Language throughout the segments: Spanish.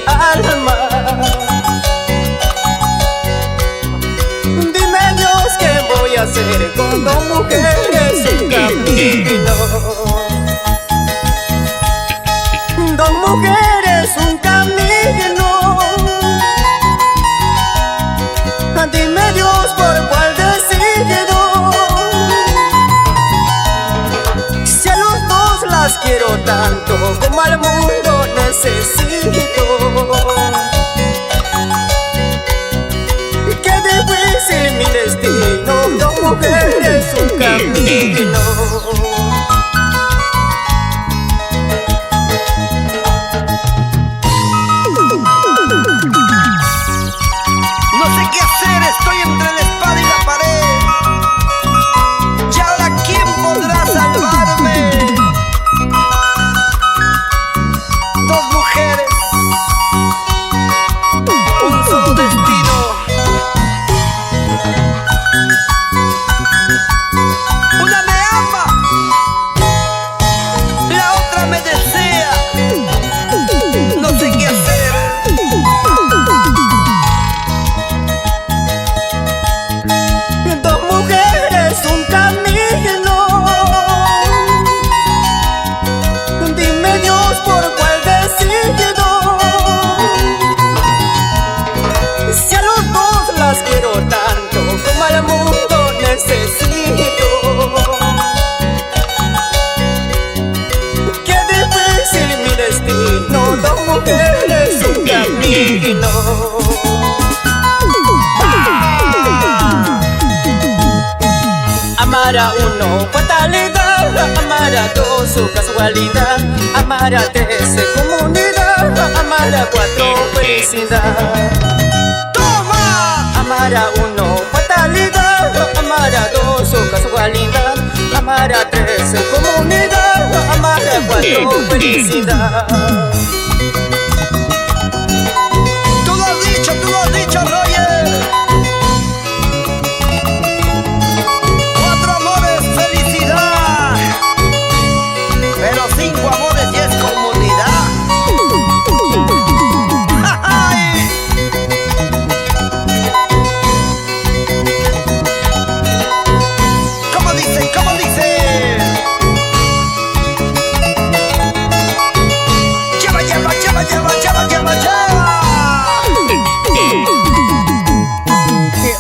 alma. Dime Dios, ¿qué voy a hacer con dos mujeres en camino? Dos mujeres, un camino. Dime Dios, ¿por cuál decido? Si a los dos las quiero tanto como al mundo necesito. Qué difícil mi destino, dos mujeres, un camino. Estoy entre la espada y la pared. ¿Y ahora quién podrá salvarme? Dos mujeres, un solo destino. Una me ama, la otra me desea. No sé qué hacer. Quiero tanto como al mundo necesito. Qué difícil mi destino, dos mujeres, un camino. Amar a uno, fatalidad. Amar a dos, su casualidad. Amar a tres, comunidad. Amar a cuatro, felicidad. Amar a uno, fatalidad. Amar a dos, su casualidad. Amar a tres, comunidad. Amar a cuatro, felicidad. Tú lo has dicho, Roger. Cuatro amores, felicidad. Pero cinco amores y es comunidad.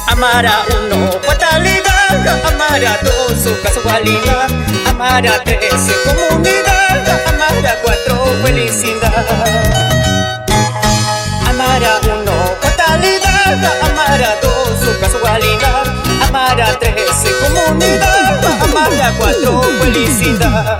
Amar a uno, fatalidad. Amar a dos, su casualidad. Amar a tres, comunidad. Amar a cuatro, felicidad. Amar a uno, fatalidad. Amar a dos, su casualidad. Amar a tres, comunidad. Amar a cuatro, felicidad.